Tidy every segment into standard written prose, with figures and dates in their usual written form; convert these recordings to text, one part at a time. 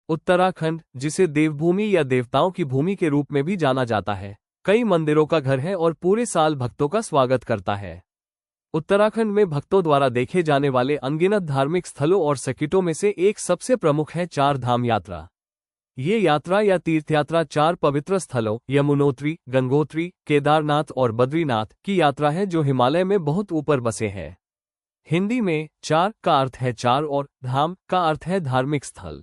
उत्तराखंड, जिसे देवभूमि या देवताओं की भूमि के रूप में भी जाना जाता है, कई मंदिरों का घर है और पूरे साल भक्तों का स्वागत करता है। उत्तराखंड में भक्तों द्वारा देखे जाने वाले अनगिनत धार्मिक स्थलों और सर्किटों में से एक सबसे प्रमुख है चार धाम यात्रा। ये यात्रा या तीर्थयात्रा चार पवित्र स्थलों यमुनोत्री, गंगोत्री, केदारनाथ और बद्रीनाथ की यात्रा है जो हिमालय में बहुत ऊपर बसे हैं। हिंदी में चार का अर्थ है चार और धाम का अर्थ है धार्मिक स्थल।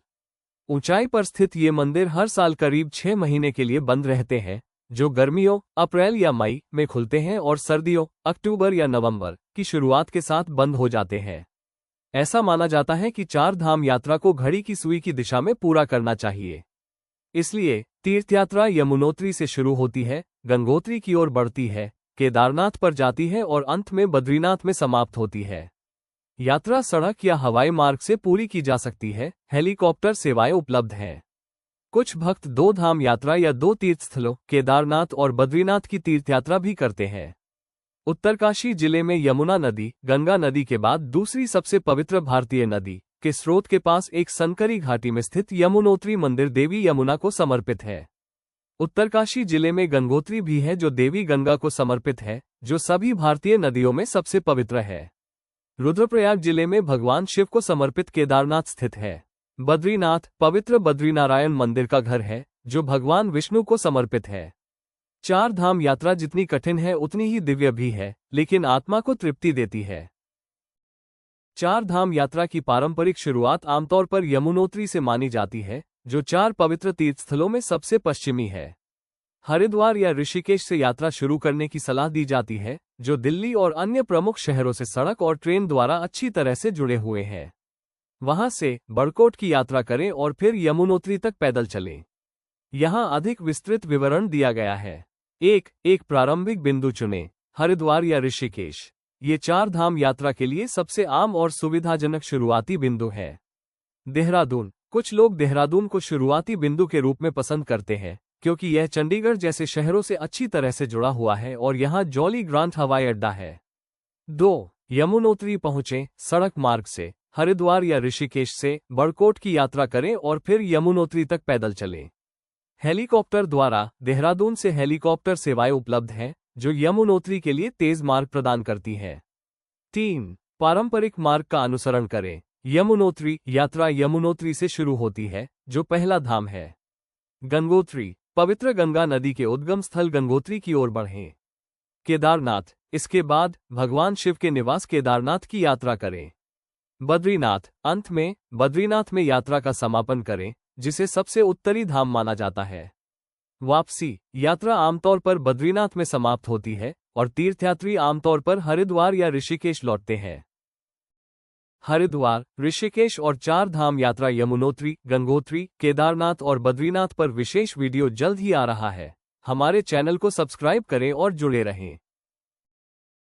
ऊंचाई पर स्थित ये मंदिर हर साल करीब 6 महीने के लिए बंद रहते हैं, जो गर्मियों अप्रैल या मई में खुलते हैं और सर्दियों अक्टूबर या नवंबर की शुरुआत के साथ बंद हो जाते हैं। ऐसा माना जाता है कि चार धाम यात्रा को घड़ी की सुई की दिशा में पूरा करना चाहिए। इसलिए तीर्थयात्रा यमुनोत्री से शुरू होती है, गंगोत्री की ओर बढ़ती है, केदारनाथ पर जाती है और अंत में बद्रीनाथ में समाप्त होती है। यात्रा सड़क या हवाई मार्ग से पूरी की जा सकती है, हेलीकॉप्टर सेवाएं उपलब्ध हैं। कुछ भक्त दो धाम यात्रा या दो तीर्थस्थलों केदारनाथ और बद्रीनाथ की तीर्थयात्रा भी करते हैं। उत्तरकाशी जिले में यमुना नदी, गंगा नदी के बाद दूसरी सबसे पवित्र भारतीय नदी के स्रोत के पास एक संकरी घाटी में स्थित यमुनोत्री मंदिर देवी यमुना को समर्पित है। उत्तरकाशी जिले में गंगोत्री भी है जो देवी गंगा को समर्पित है, जो सभी भारतीय नदियों में सबसे पवित्र है। रुद्रप्रयाग जिले में भगवान शिव को समर्पित केदारनाथ स्थित है। बद्रीनाथ पवित्र बद्रीनारायण मंदिर का घर है, जो भगवान विष्णु को समर्पित है। चार धाम यात्रा जितनी कठिन है उतनी ही दिव्य भी है, लेकिन आत्मा को तृप्ति देती है। चार धाम यात्रा की पारंपरिक शुरुआत आमतौर पर यमुनोत्री से मानी जाती है, जो चार पवित्र तीर्थस्थलों में सबसे पश्चिमी है। हरिद्वार या ऋषिकेश से यात्रा शुरू करने की सलाह दी जाती है, जो दिल्ली और अन्य प्रमुख शहरों से सड़क और ट्रेन द्वारा अच्छी तरह से जुड़े हुए हैं। वहां से बड़कोट की यात्रा करें और फिर यमुनोत्री तक पैदल चलें। यहां अधिक विस्तृत विवरण दिया गया है। एक प्रारंभिक बिंदु चुनें, हरिद्वार या ऋषिकेश। ये चार धाम यात्रा के लिए सबसे आम और सुविधाजनक शुरुआती बिंदु है। देहरादून, कुछ लोग देहरादून को शुरुआती बिंदु के रूप में पसंद करते हैं, क्योंकि यह चंडीगढ़ जैसे शहरों से अच्छी तरह से जुड़ा हुआ है और यहां जॉली ग्रांट हवाई अड्डा है। 2. यमुनोत्री पहुंचें, सड़क मार्ग से हरिद्वार या ऋषिकेश से बड़कोट की यात्रा करें और फिर यमुनोत्री तक पैदल चलें। हेलीकॉप्टर द्वारा देहरादून से हेलीकॉप्टर सेवाएं उपलब्ध हैं, जो यमुनोत्री के लिए तेज मार्ग प्रदान करती हैं। 3. पारंपरिक मार्ग का अनुसरण करें। यमुनोत्री यात्रा यमुनोत्री से शुरू होती है, जो पहला धाम है। गंगोत्री, पवित्र गंगा नदी के उद्गम स्थल गंगोत्री की ओर बढ़ें। केदारनाथ, इसके बाद भगवान शिव के निवास केदारनाथ की यात्रा करें। बद्रीनाथ, अंत में बद्रीनाथ में यात्रा का समापन करें, जिसे सबसे उत्तरी धाम माना जाता है। वापसी यात्रा आमतौर पर बद्रीनाथ में समाप्त होती है और तीर्थयात्री आमतौर पर हरिद्वार या ऋषिकेश लौटते हैं। हरिद्वार, ऋषिकेश और चार धाम यात्रा यमुनोत्री, गंगोत्री, केदारनाथ और बद्रीनाथ पर विशेष वीडियो जल्द ही आ रहा है। हमारे चैनल को सब्सक्राइब करें और जुड़े रहें।